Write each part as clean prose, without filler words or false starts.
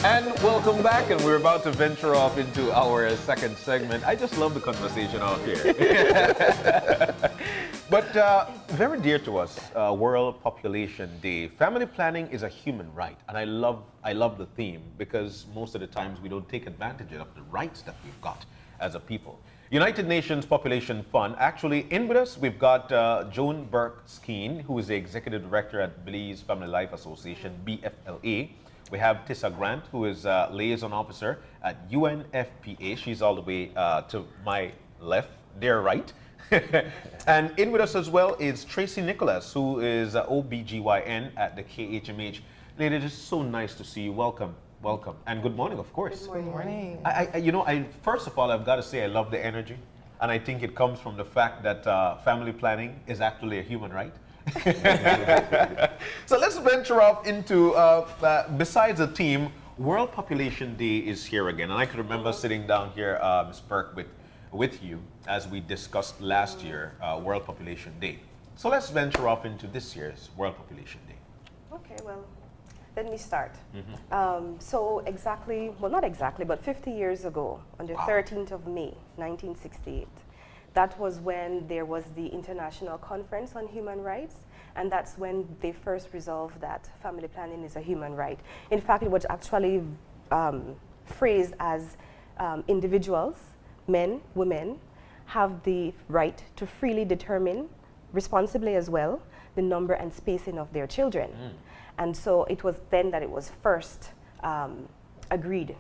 And welcome back, and we're about to venture off into our second segment. I just love the conversation out here. But very dear to us, World Population Day. Family planning is a human right, and I love the theme because most of the times we don't take advantage of the rights that we've got as a people. United Nations Population Fund. Actually, in with us, we've got Joan Burke-Skeen, who is the Executive Director at Belize Family Life Association, BFLA. We have Tisa Grant, who is a Liaison Officer at UNFPA. She's all the way to my left, their right. And in with us as well is Tracey Nicholas, who is OBGYN at the KHMH. Ladies, it's so nice to see you. Welcome. Welcome. And good morning, of course. Good morning. First of all, I've got to say I love the energy. And I think it comes from the fact that family planning is actually a human right. So let's venture off into, besides the theme, World Population Day is here again. And I can remember sitting down here, Ms. Burke, with you as we discussed last year, World Population Day. So let's venture off into this year's World Population Day. Okay, well, let me start. So exactly, well, not exactly, but 50 years ago, on the 13th of May, 1968, that was when there was the International Conference on Human Rights, and that's when they first resolved that family planning is a human right. In fact, it was actually phrased as individuals, men, women, have the right to freely determine, responsibly as well, the number and spacing of their children. And so it was then that it was first agreed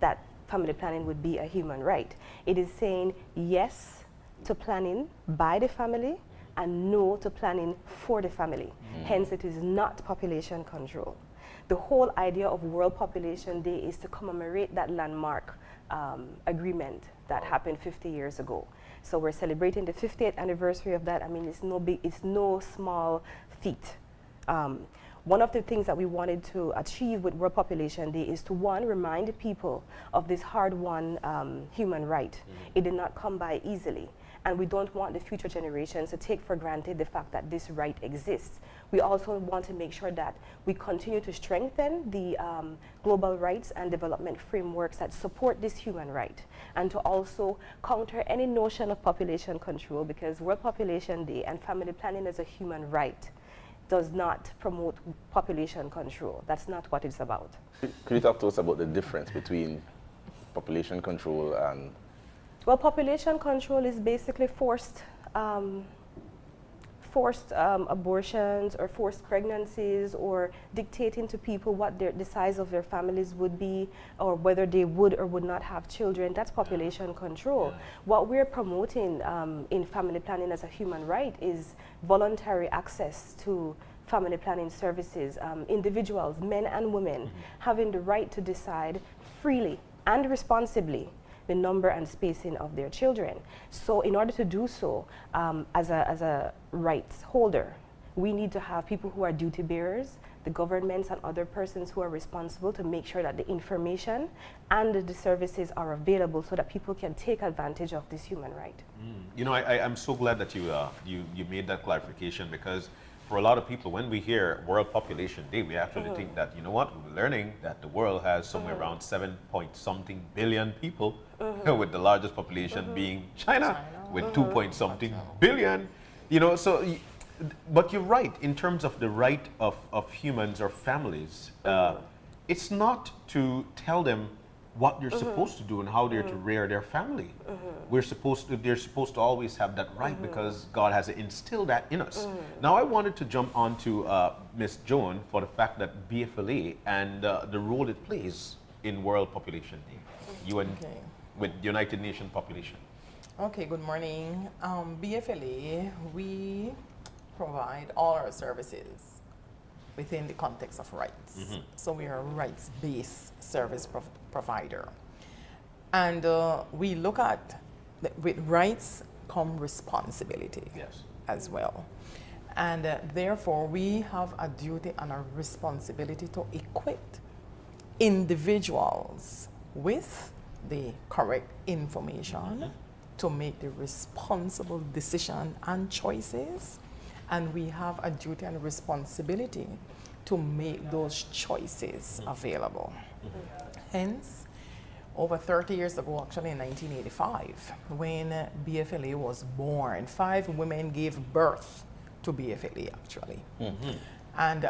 that family planning would be a human right. It is saying yes to planning by the family and no to planning for the family. Hence, it is not population control. The whole idea of World Population Day is to commemorate that landmark agreement that happened 50 years ago. So we're celebrating the 50th anniversary of that. I mean, it's no small feat. One of the things that we wanted to achieve with World Population Day is to, one, remind people of this hard-won human right. It did not come by easily. And we don't want the future generations to take for granted the fact that this right exists. We also want to make sure that we continue to strengthen the global rights and development frameworks that support this human right, and to also counter any notion of population control, because World Population Day and family planning as a human right does not promote population control. That's not what it's about. Could you talk to us about the difference between population control and... Well, population control is basically forced abortions or forced pregnancies, or dictating to people what the size of their families would be, or whether they would or would not have children. That's population control. What we're promoting in family planning as a human right is voluntary access to family planning services. Individuals, men and women, having the right to decide freely and responsibly the number and spacing of their children. So in order to do so, as a rights holder, we need to have people who are duty bearers, the governments and other persons who are responsible to make sure that the information and the services are available so that people can take advantage of this human right. You know, I'm so glad that you made that clarification, because for a lot of people, when we hear World Population Day, we actually think that, you know what, we're learning that the world has somewhere around 7-point-something billion people, with the largest population being China, with 2-point-something billion. You know, so, but you're right, in terms of the right of humans or families, it's not to tell them what they're supposed to do and how they're to rear their family. They're supposed to always have that right, because God has instilled that in us. Now I wanted to jump on to Ms. Joan for the fact that BFLA and the role it plays in World Population Day, with United Nations Population. Okay, good morning. BFLA, we provide all our services within the context of rights. So we are a rights-based service provider. And we look at, with rights come responsibility as well. And therefore, we have a duty and a responsibility to equip individuals with the correct information to make the responsible decision and choices. And we have a duty and responsibility to make those choices available. Hence, over 30 years ago, actually in 1985, when BFLA was born, 5 women gave birth to BFLA actually. And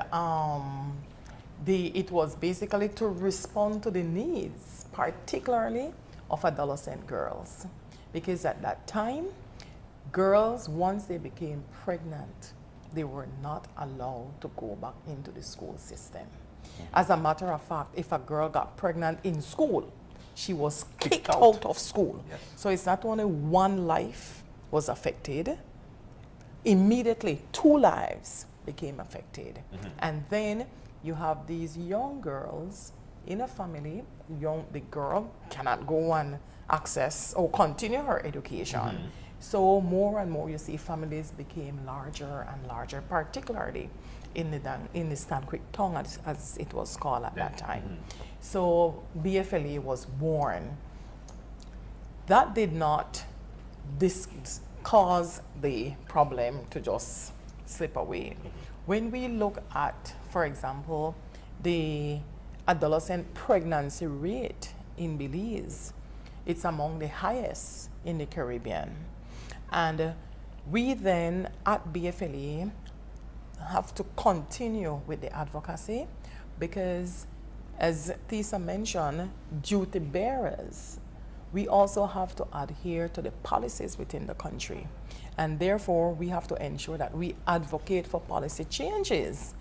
it was basically to respond to the needs, particularly of adolescent girls. Because at that time, girls, once they became pregnant, they were not allowed to go back into the school system. As a matter of fact, if a girl got pregnant in school, she was kicked out of school. Yes. So it's not only one life was affected, immediately 2 lives became affected. And then you have these young girls in a family, the girl cannot go and access or continue her education. So more and more you see families became larger and larger, particularly in the Stanquick tongue as it was called at that time. So BFLA was born. That did not cause the problem to just slip away. When we look at, for example, the adolescent pregnancy rate in Belize, it's among the highest in the Caribbean. And we then at BFLA have to continue with the advocacy because, as Tisa mentioned, duty bearers, we also have to adhere to the policies within the country. And therefore, we have to ensure that we advocate for policy changes.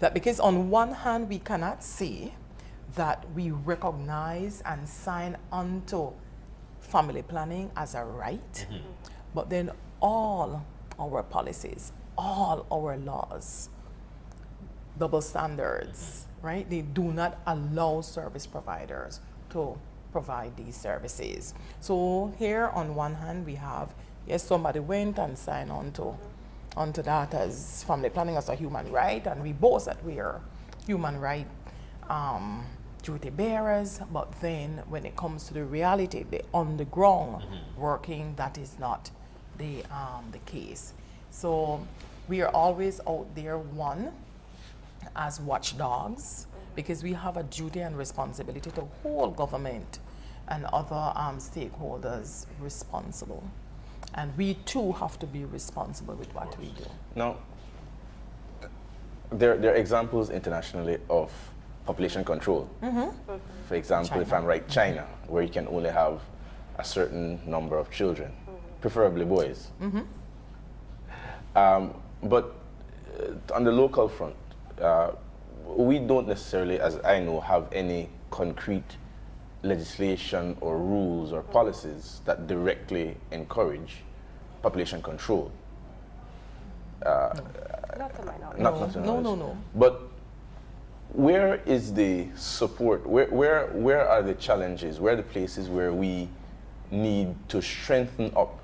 That because on one hand, we cannot say that we recognize and sign onto family planning as a right, but then all our policies, all our laws, double standards, right? They do not allow service providers to provide these services. So here on one hand we have, yes, somebody went and signed onto that as family planning as a human right, and we boast that we are human right duty bearers, but then when it comes to the reality, the on the ground working, that is not the case. So we are always out there, one, as watchdogs, because we have a duty and responsibility to hold government and other stakeholders responsible. And we too have to be responsible with what we do. Now, there are examples internationally of population control. For example, if I'm right, China, where you can only have a certain number of children, preferably boys. But on the local front, we don't necessarily, as I know, have any concrete legislation or rules or policies that directly encourage population control. Not to my knowledge. Not to my knowledge. No. But where is the support? Where are the challenges? Where are the places where we need to strengthen up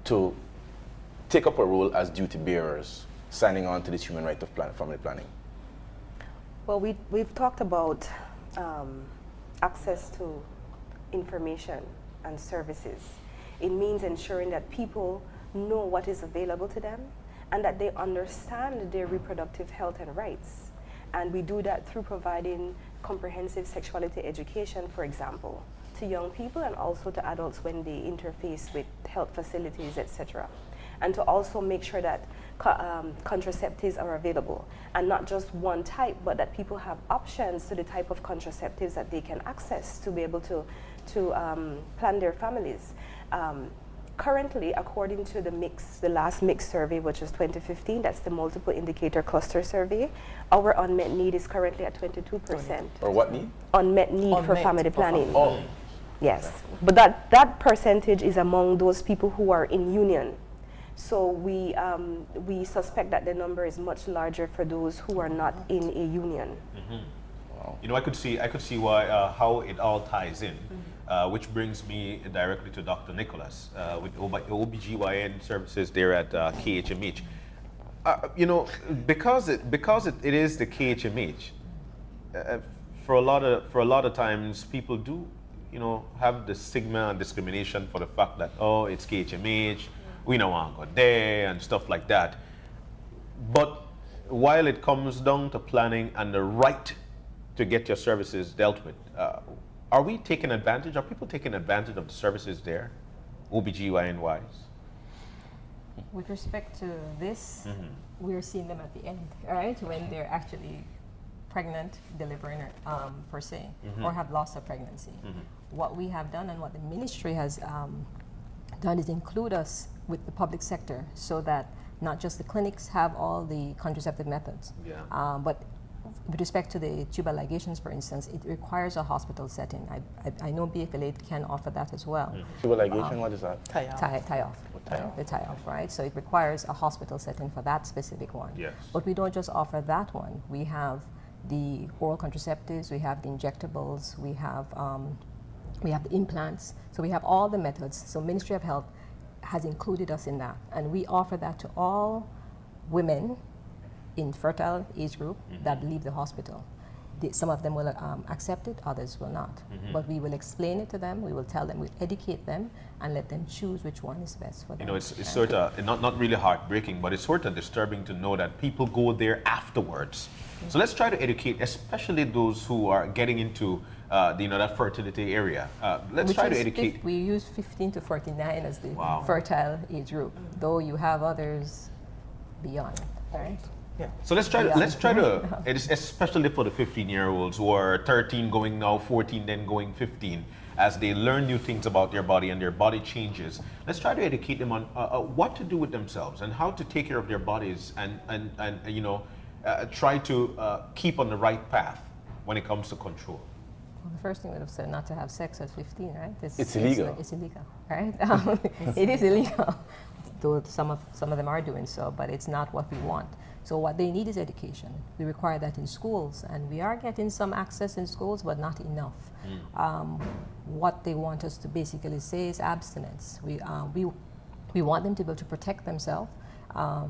to take up a role as duty bearers, signing on to this human right of family planning? Well, we've talked about access to information and services. It means ensuring that people know what is available to them and that they understand their reproductive health and rights. And we do that through providing comprehensive sexuality education, for example, to young people and also to adults when they interface with health facilities, etc. And to also make sure that contraceptives are available, and not just one type, but that people have options to the type of contraceptives that they can access to be able to plan their families. Currently, according to the last mix survey, which is 2015, that's the multiple indicator cluster survey, our unmet need is currently at 22%. Or what need? Unmet need for family planning. Oh. Yes, but that percentage is among those people who are in union. So we suspect that the number is much larger for those who are not in a union. Wow. You know, I could see why how it all ties in, which brings me directly to Dr. Nicholas with OBGYN services there at KHMH. You know, because it is the KHMH, for a lot of times people do, you know, have the stigma and discrimination for the fact that, oh, it's KHMH, we don't want to go there and stuff like that. But while it comes down to planning and the right to get your services dealt with, are we taking advantage? Are people taking advantage of the services there, OBGYN-wise? With respect to this, we're seeing them at the end, right? When they're actually pregnant, delivering per se, or have lost a pregnancy. What we have done and what the ministry has done is include us with the public sector so that not just the clinics have all the contraceptive methods, but with respect to the tubal ligations, for instance, it requires a hospital setting. I know BFLA can offer that as well. Tubal ligation, what is that? Tie off. Tie off. The tie off, right? So it requires a hospital setting for that specific one. Yes. But we don't just offer that one. We have the oral contraceptives, we have the injectables, we have the implants. So we have all the methods. So Ministry of Health has included us in that. And we offer that to all women in fertile age group that leave the hospital. Some of them will accept it, others will not. But we will explain it to them, we will tell them, we'll educate them, and let them choose which one is best for them. You know, it's sort of, not really heartbreaking, but it's sort of disturbing to know that people go there afterwards. So let's try to educate, especially those who are getting into that fertility area. Let's try to educate. We use 15 to 49 as the Wow. fertile age group, though you have others beyond, right? Yeah. So let's try to, it is especially for the 15-year-olds who are 13 going now 14, then going 15, as they learn new things about their body and their body changes. Let's try to educate them on what to do with themselves and how to take care of their bodies and try to keep on the right path when it comes to control. Well, the first thing we would have said not to have sex at 15, right? It's illegal. It's illegal, right? It is illegal, though some of them are doing so, but it's not what we want. So what they need is education. We require that in schools, and we are getting some access in schools, but not enough. What they want us to basically say is abstinence. We want them to be able to protect themselves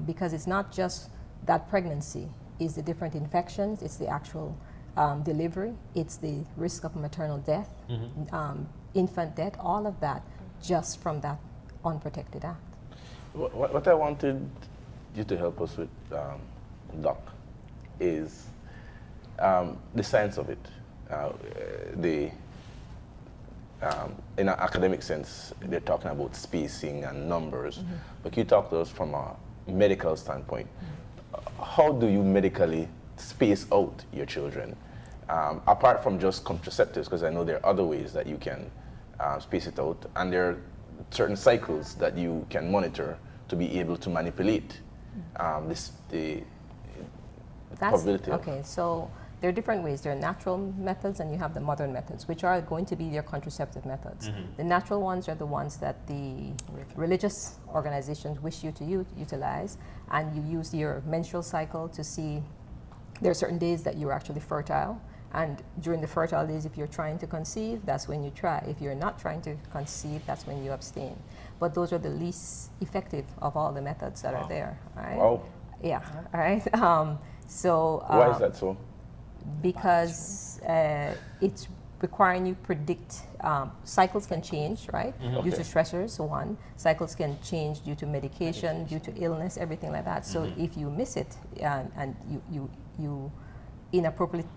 because it's not just that pregnancy, it's the different infections, it's the actual delivery, it's the risk of maternal death, infant death, all of that just from that unprotected act. What I wanted you to help us with, Doc, is the science of it. In an academic sense, they're talking about spacing and numbers, but you talk to us from a medical standpoint. How do you medically space out your children? Apart from just contraceptives, because I know there are other ways that you can space it out, and there are certain cycles that you can monitor to be able to manipulate the probability of. Okay, so there are different ways. There are natural methods and you have the modern methods, which are going to be your contraceptive methods. The natural ones are the ones that the religious organizations wish you to utilize, and you use your menstrual cycle to see there are certain days that you're actually fertile, and during the fertile days, if you're trying to conceive, that's when you try. If you're not trying to conceive, that's when you abstain. But those are the least effective of all the methods that are there, right? Wow. Yeah, all right. Why is that so? Because it's requiring you predict, cycles can change, right? Due to stressors, one. Cycles can change due to medication, due to illness, everything like that. So if you miss it and you inappropriately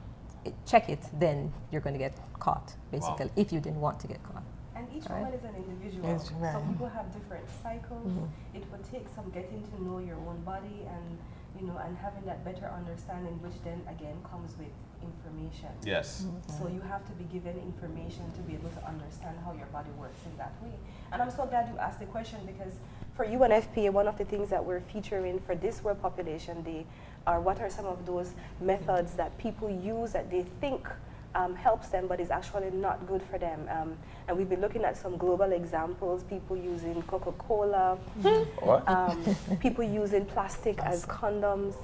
check it, then you're going to get caught, basically, if you didn't want to get caught. And each woman is an individual. Yes, right. Some people have different cycles. It would take some getting to know your own body and and having that better understanding, which then again comes with information. Yes. So you have to be given information to be able to understand how your body works in that way. And I'm so glad you asked the question, because for UNFPA, one of the things that we're featuring for this World Population Day are what are some of those methods that people use that they think helps them, but is actually not good for them. And we've been looking at some global examples, people using Coca-Cola, people using plastic as condoms.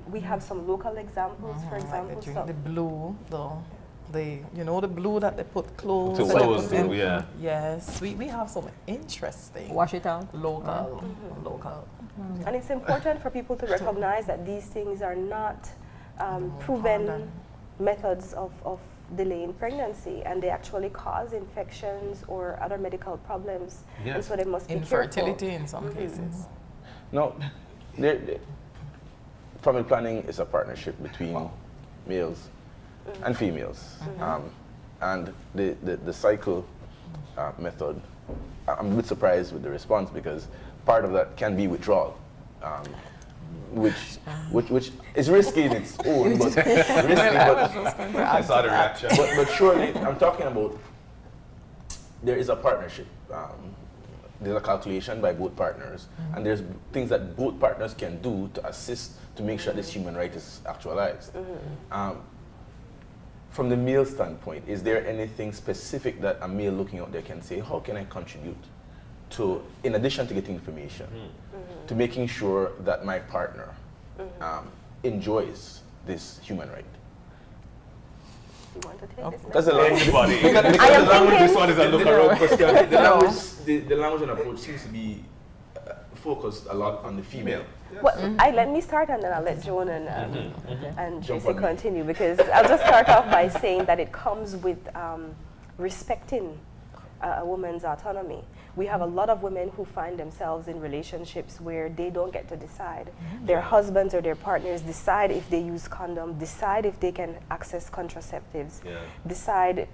We have some local examples, for example. Like they drink the blue, the blue that they put clothes. To clothes, in. yeah. Yes, we have some interesting Wash it out. local. And it's important for people to recognize that these things are not proven methods of delaying pregnancy, and they actually cause infections or other medical problems. Yes. And so they must be Infertility careful. in some cases. No, family planning is a partnership between males and females. And the cycle method, I'm a bit surprised with the response because part of that can be withdrawal, which is risky in its own, but I saw the reaction. but surely, I'm talking about there is a partnership. There's a calculation by both partners, and there's things that both partners can do to assist to make sure this human right is actualized. From the male standpoint, is there anything specific that a male looking out there can say, how can I contribute to, in addition to getting information, to making sure that my partner enjoys this human right? You want to take this? That's a language. Anybody. Because I the am language, thinking- this one is a look around question. The language and approach seems to be focused a lot on the female. Well, let me start and then I'll let Joan and Jump Tracey on me. continue, because I'll just start off by saying that it comes with respecting a woman's autonomy. We have a lot of women who find themselves in relationships where they don't get to decide. Their husbands or their partners decide if they use condom, decide if they can access contraceptives, decide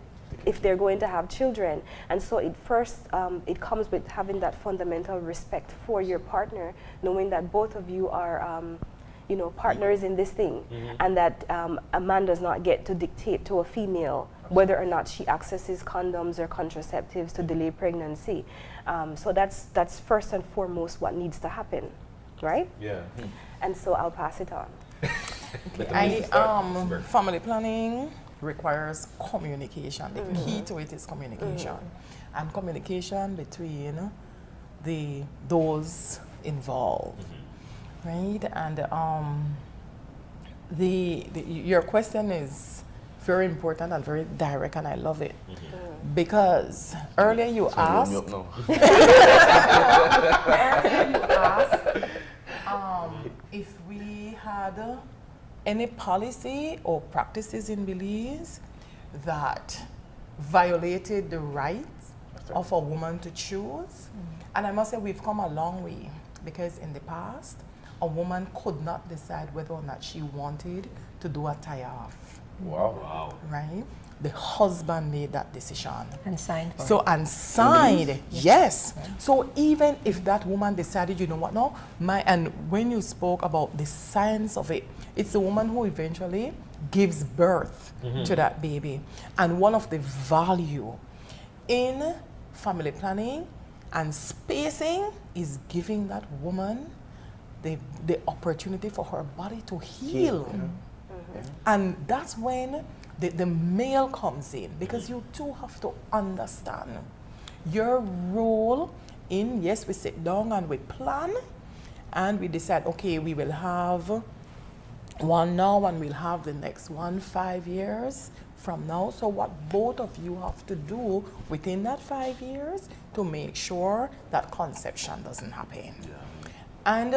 if they're going to have children. And so it comes with having that fundamental respect for your partner, knowing that both of you are partners in this thing, and that a man does not get to dictate to a female whether or not she accesses condoms or contraceptives to delay pregnancy. So that's first and foremost what needs to happen, right? Yeah. And so I'll pass it on. Family planning requires communication. The key to it is communication, and communication between those involved, right? And your question is very important and very direct, and I love it because earlier you asked. If we had any policy or practices in Belize that violated the rights of a woman to choose. And I must say we've come a long way, because in the past, a woman could not decide whether or not she wanted to do a tie-off, Wow. right? The husband made that decision. And signed for So, it. and signed, yes. So even if that woman decided, you know what, no, and when you spoke about the science of it, it's the woman who eventually gives birth to that baby. And one of the value in family planning and spacing is giving that woman the opportunity for her body to heal. And that's when the male comes in, because you too have to understand your role in, yes, we sit down and we plan and we decide, okay, we will have one now and we'll have the next one 5 years from now. So what both of you have to do within that 5 years to make sure that conception doesn't happen. And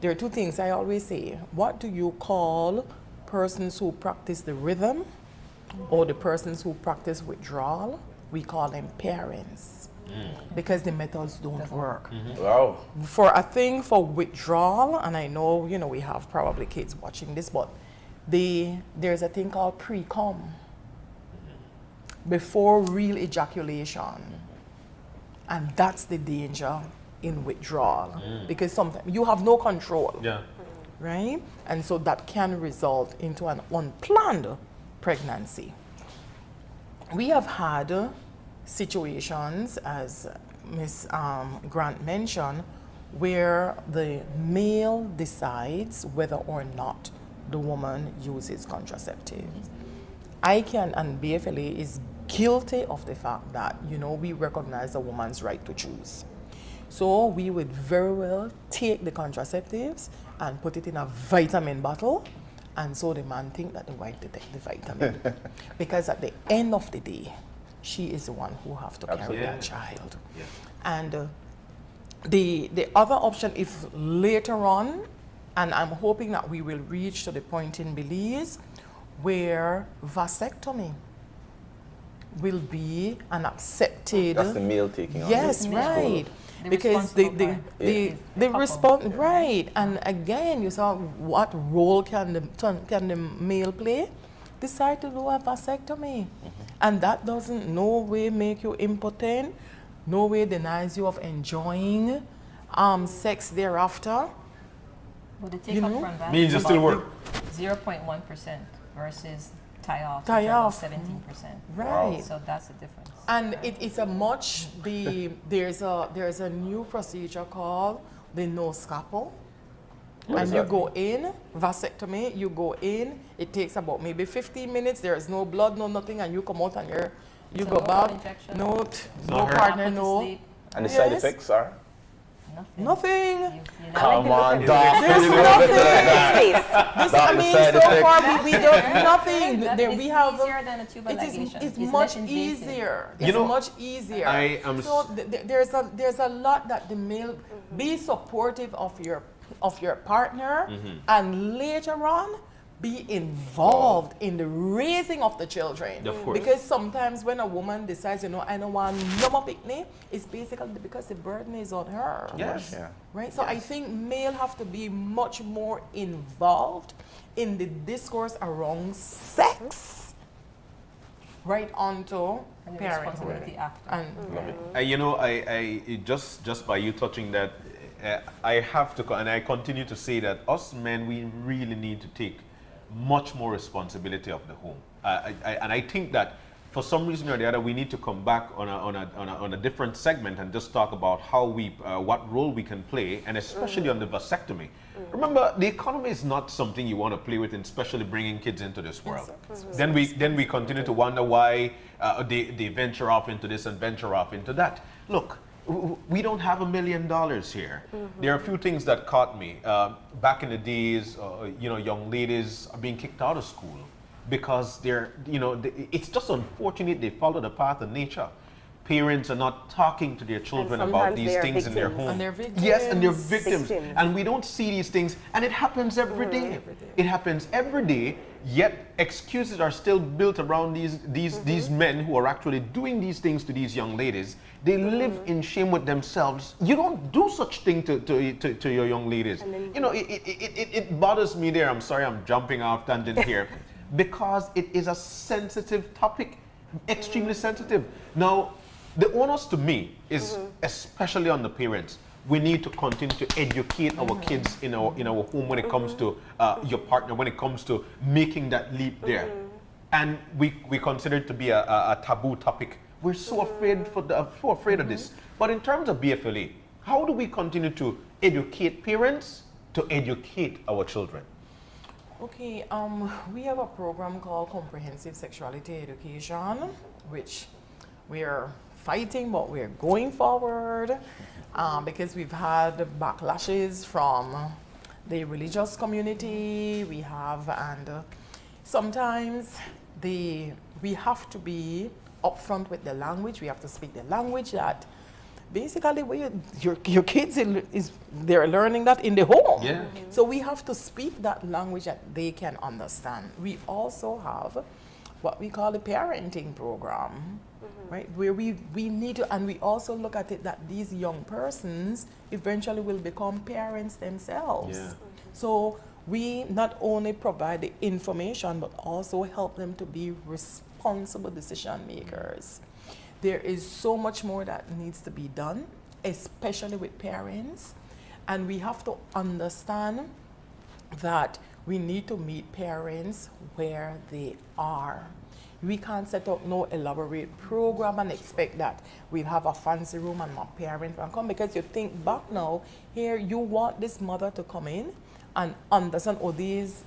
there are two things I always say. What do you call persons who practice the rhythm or the persons who practice withdrawal? We call them parents, because the methods don't work. Wow. For withdrawal, and I know, we have probably kids watching this, but there's a thing called pre-cum, before real ejaculation. And that's the danger in withdrawal, because sometimes you have no control. Yeah. Right? And so that can result into an unplanned pregnancy. We have had situations, as Ms. Grant mentioned, where the male decides whether or not the woman uses contraceptives. And BFLA is guilty of the fact that, we recognize a woman's right to choose. So we would very well take the contraceptives and put it in a vitamin bottle, and so the man think that the wife to take the vitamin. Because at the end of the day, she is the one who have to carry that child. Yeah. And the other option, if later on, and I'm hoping that we will reach to the point in Belize where vasectomy will be an accepted. That's the male taking on Yes, this right. role. The because responsible part is the they couple. respond right. And again, you saw what role can the male play? Decide to do a vasectomy, and that doesn't no way make you impotent, no way denies you of enjoying sex thereafter. But the You take up know? from that Means is you still about work. 0.1% versus tie-off, Tie which is about off. 17%. Right. So that's the difference. And it's a much there's a new procedure called the no scalpel. What is And you that? go in, vasectomy, you go in, it takes about maybe 15 minutes, there is no blood, no nothing, and you come out and you So go no back, injection? no, no not hurt? partner, Put to no, sleep, And the side Yes. effects are? nothing. You never Come can look on, at doc. There's Really nothing. Space. This, Not I the mean, side so effects. far we don't, nothing. That There is we have, easier than a tubal it is, ligation. it's less much invasive. easier. You It's know, much easier. I am So there's a lot that the male be supportive of your partner, and later on be involved in the raising of the children. Of course. Because sometimes when a woman decides, you know, I don't want no more picnic, it's basically because the burden is on her. Yes. Yeah. Right? So I think male have to be much more involved in the discourse around sex, right onto And the parenthood. responsibility after. And Love it. You know, just by you touching that, I have to, and I continue to say that us men, we really need to take much more responsibility of the home. And I think that for some reason or the other, we need to come back on a different segment and just talk about how what role we can play, and especially on the vasectomy. Remember, the economy is not something you want to play with, and especially bringing kids into this world. Then we continue to wonder why they venture off into this and venture off into that. Look, we don't have $1 million here. There are a few things that caught me. Back in the days, young ladies are being kicked out of school because it's just unfortunate they follow the path of nature. Parents are not talking to their children about sometimes these they are things in their victims. home. And they're victims. Yes, and they're victims. Victims. And we don't see these things, and it happens every day. Every day. It happens every day, yet excuses are still built around these men who are actually doing these things to these young ladies. They live in shame with themselves. You don't do such thing to your young ladies. It bothers me there. I'm sorry I'm jumping off tangent here. Because it is a sensitive topic, extremely sensitive. Now, the onus to me is especially on the parents. We need to continue to educate our kids in our home when it comes to your partner, when it comes to making that leap there. And we consider it to be a taboo topic. We're so afraid of this. But in terms of BFLA, how do we continue to educate parents to educate our children? Okay, we have a program called Comprehensive Sexuality Education, which we're fighting, but we're going forward because we've had backlashes from the religious community. We have, and sometimes we have to be upfront with the language. We have to speak the language that basically your kids they're learning that in the home. Yeah. So we have to speak that language that they can understand. We also have what we call the parenting program, right? Where we need to, and we also look at it that these young persons eventually will become parents themselves. Yeah. So we not only provide the information, but also help them to be responsible decision makers. There is so much more that needs to be done, especially with parents. And we have to understand that we need to meet parents where they are. We can't set up no elaborate program and expect that we'll have a fancy room and my parents will come, because you think back now, here you want this mother to come in and understand, or this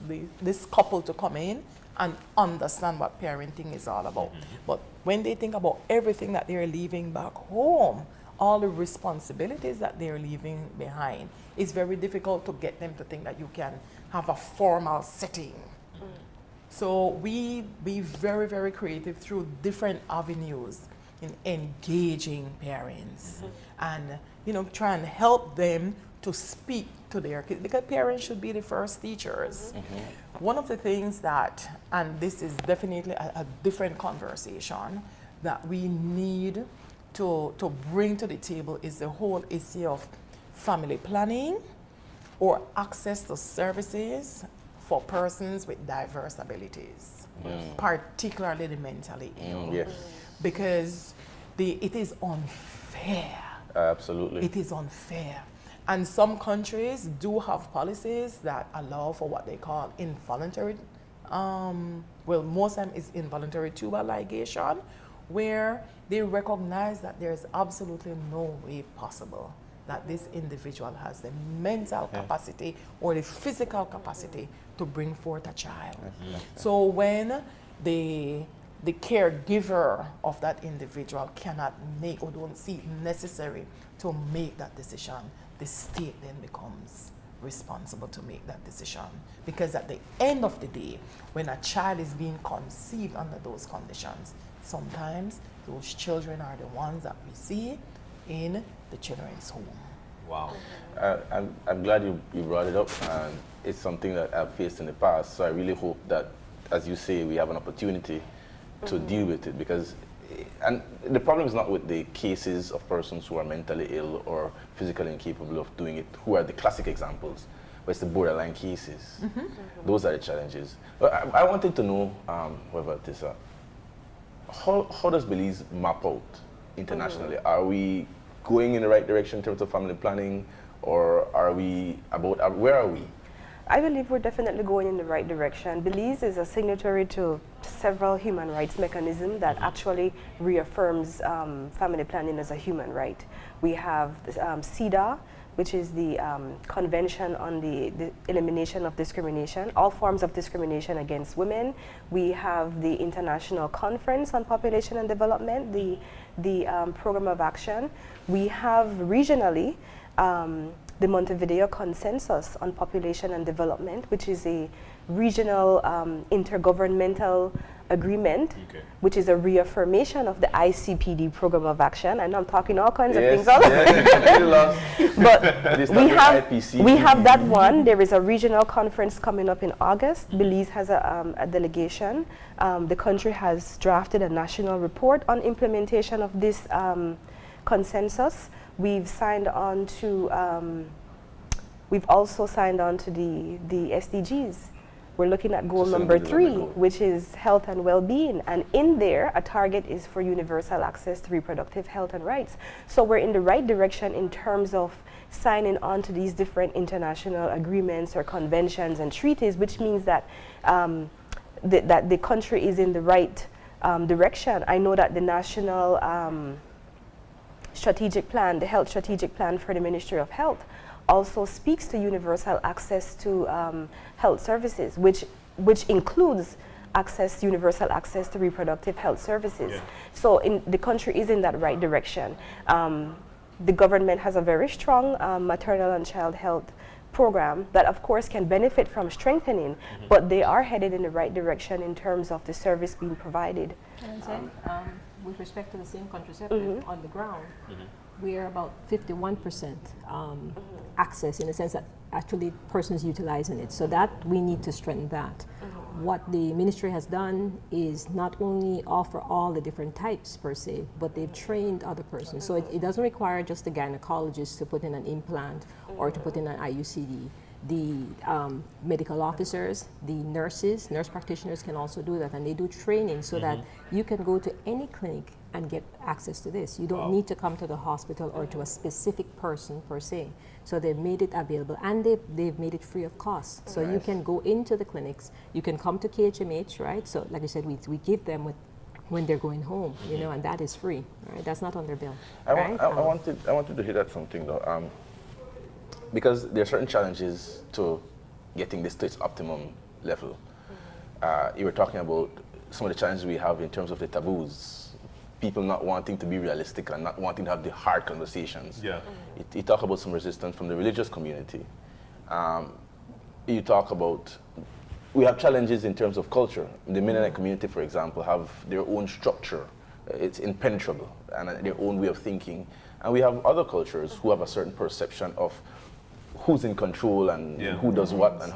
couple to come in and understand what parenting is all about. But when they think about everything that they're leaving back home, all the responsibilities that they're leaving behind, it's very difficult to get them to think that you can have a formal setting. So we be very, very creative through different avenues in engaging parents and try and help them to speak to their kids, because parents should be the first teachers. One of the things that, and this is definitely a different conversation, that we need to bring to the table is the whole issue of family planning or access to services for persons with diverse abilities, particularly the mentally ill. Yes. Because it is unfair. Absolutely. It is unfair. And some countries do have policies that allow for what they call involuntary, most of them is involuntary tubal ligation, where they recognize that there's absolutely no way possible that this individual has the mental capacity or the physical capacity to bring forth a child. So when the caregiver of that individual cannot make or don't see it necessary to make that decision, the state then becomes responsible to make that decision. Because at the end of the day, when a child is being conceived under those conditions, sometimes those children are the ones that we see in the children's home. Wow. I'm glad you brought it up, and it's something that I've faced in the past. So I really hope that, as you say, we have an opportunity to deal with it, because, and the problem is not with the cases of persons who are mentally ill or physically incapable of doing it, who are the classic examples, but it's the borderline cases. Those are the challenges. But I wanted to know, however, Tisa, how does Belize map out internationally? Are we going in the right direction in terms of family planning, or are we about, where are we? I believe we're definitely going in the right direction. Belize is a signatory to several human rights mechanisms that actually reaffirms family planning as a human right. We have CEDA, which is the Convention on the Elimination of Discrimination, all forms of discrimination against women. We have the International Conference on Population and Development, the Program of Action. We have regionally the Montevideo Consensus on Population and Development, which is a regional intergovernmental agreement, which is a reaffirmation of the ICPD Program of Action. And I'm talking all kinds of things. But we have that one. There is a regional conference coming up in August. Belize has a delegation. The country has drafted a national report on implementation of this consensus. We've signed on to, we've also signed on to the SDGs. We're looking at goal number 3, which is health and well-being. And in there, a target is for universal access to reproductive health and rights. So we're in the right direction in terms of signing on to these different international agreements or conventions and treaties, which means that, that the country is in the right direction. I know that the national strategic plan, the health strategic plan for the Ministry of Health, also speaks to universal access to health services, which includes universal access to reproductive health services. So the country is in that right direction. The government has a very strong maternal and child health program that of course can benefit from strengthening, but they are headed in the right direction in terms of the service being provided. With respect to the same contraceptive, on the ground, we are about 51% access, in the sense that actually persons utilizing it. So that we need to strengthen that. What the ministry has done is not only offer all the different types per se, but they've trained other persons. So it doesn't require just the gynecologist to put in an implant or to put in an IUCD. The medical officers, the nurse practitioners can also do that, and they do training so that you can go to any clinic and get access to this. You don't need to come to the hospital or to a specific person per se. So they've made it available, and they've made it free of cost. So you can go into the clinics, you can come to KHMH, right? So like I said, we give them when they're going home, you know, and that is free, right? That's not on their bill. I wanted to hit at something though. Because there are certain challenges to getting this to its optimum level. You were talking about some of the challenges we have in terms of the taboos, people not wanting to be realistic and not wanting to have the hard conversations. You talk about some resistance from the religious community. You talk about, we have challenges in terms of culture. The Mennonite community, for example, have their own structure. It's impenetrable, and their own way of thinking. And we have other cultures who have a certain perception of who's in control and who does what and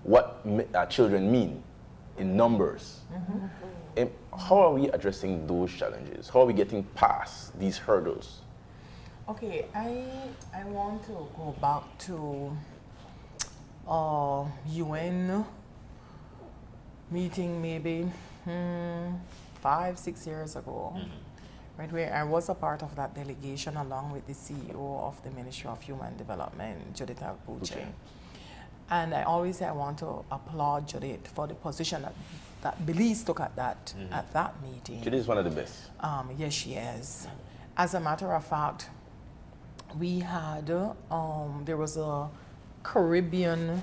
what children mean in numbers. how are we addressing those challenges? How are we getting past these hurdles? Okay, I want to go back to UN meeting maybe 5-6 years ago, right, where I was a part of that delegation along with the CEO of the Ministry of Human Development, Judith Alpuche. And I always say I want to applaud Judith for the position that Belize took at that meeting. Judith is one of the best. Yes, she is. As a matter of fact, we had, there was a Caribbean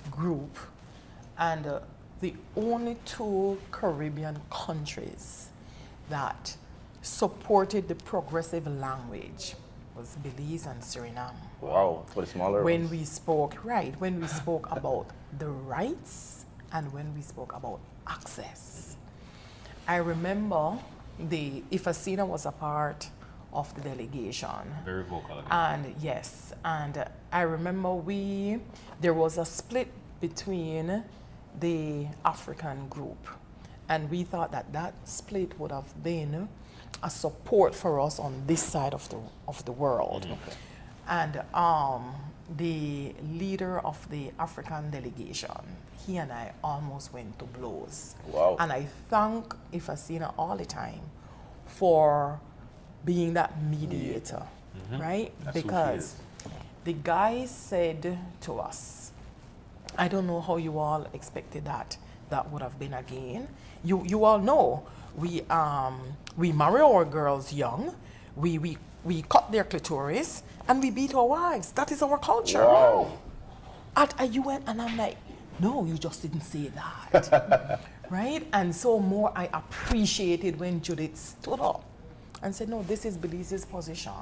group, and the only 2 Caribbean countries that supported the progressive language was Belize and Suriname. Wow, for the smaller When ones. we spoke about the rights and when we spoke about access. I remember Ifasina was a part of the delegation. Very vocal. And yes, and I remember there was a split between the African group, and we thought that split would have been a support for us on this side of the world. And the leader of the African delegation, he and I almost went to blows. Wow. And I thank Ifasina all the time for being that mediator, right? That's who she because is. the guy said to us, I don't know how you all expected that would have been again. You all know we marry our girls young, we cut their clitoris, and we beat our wives. That is our culture. Wow. At a UN, and I'm like, no, you just didn't say that. Right? And so more I appreciated when Judith stood up and said, no, this is Belize's position.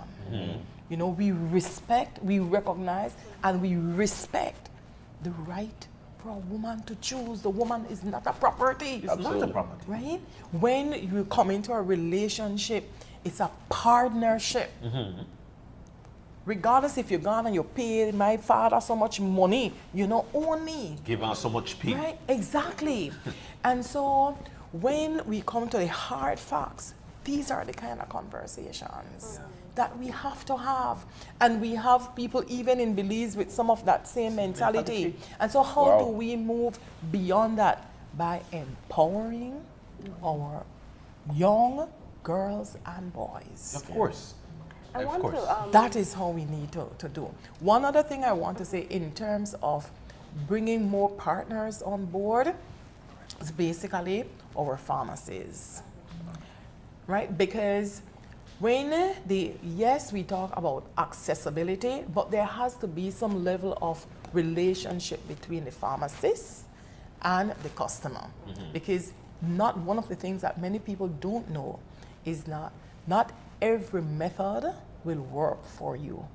You know, we respect, we recognize, and we respect the right for a woman to choose. The woman is not a property. It's not a property. Right? When you come into a relationship, it's a partnership. Regardless if you're gone and you paid my father so much money, you know, own me. Give us so much pay. Right? Exactly. And so when we come to the hard facts, these are the kind of conversations that we have to have. And we have people even in Belize with some of that same mentality. And so how do we move beyond that? By empowering our young girls and boys. Of course. I Of want course. to. That is how we need to do. One other thing I want to say in terms of bringing more partners on board is basically our pharmacies, right? Because when yes, we talk about accessibility, but there has to be some level of relationship between the pharmacist and the customer. Because not one of the things that many people don't know is not every method will work for you.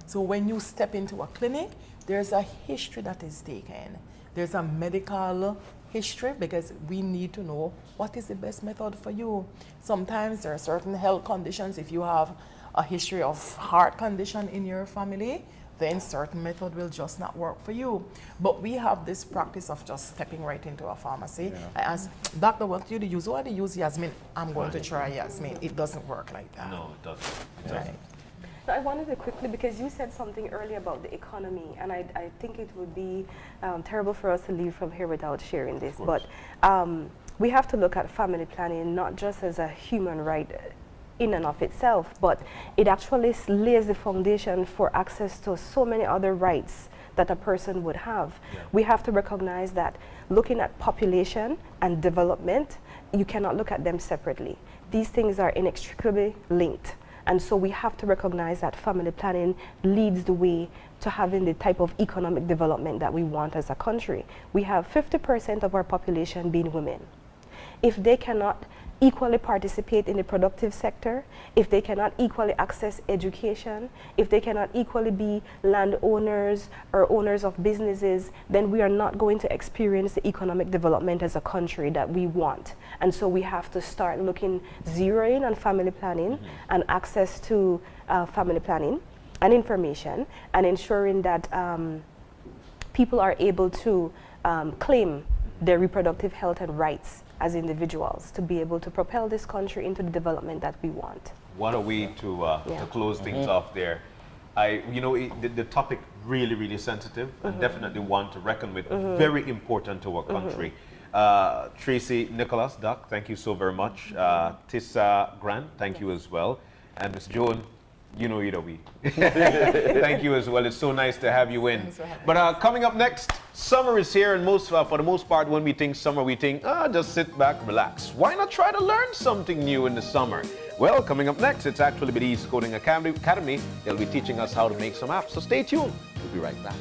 So when you step into a clinic, there's a history that is taken. There's a medical history because we need to know what is the best method for you. Sometimes there are certain health conditions. If you have a history of heart condition in your family, then certain method will just not work for you. But we have this practice of just stepping right into a pharmacy. I ask, doctor, what do you use? Oh, I use Yasmin. I'm going to try Yasmin. It doesn't work like that. No, it doesn't. It doesn't. Right. I wanted to quickly, because you said something earlier about the economy, and I think it would be terrible for us to leave from here without sharing this. But we have to look at family planning not just as a human right in and of itself, but it actually lays the foundation for access to so many other rights that a person would have. We have to recognize that looking at population and development, you cannot look at them separately. These things are inextricably linked. And so we have to recognize that family planning leads the way to having the type of economic development that we want as a country. We have 50% of our population being women. If they cannot equally participate in the productive sector, if they cannot equally access education, if they cannot equally be landowners or owners of businesses, then we are not going to experience the economic development as a country that we want. And so we have to start zeroing on family planning and access to family planning and information, and ensuring that people are able to claim their reproductive health and rights as individuals to be able to propel this country into the development that we want. What a way to close things off there. The topic really sensitive and definitely one to reckon with. Very important to our country. Tracey, Nicholas, Doc, thank you so very much. Tisa, Grant, thank you as well. And Miss Joan, you know we. Thank you as well. It's so nice to have you in. But coming up next, summer is here, and for the most part, when we think summer, we think, just sit back, relax. Why not try to learn something new in the summer? Well, coming up next, it's actually Belize Coding Academy. They'll be teaching us how to make some apps. So stay tuned. We'll be right back.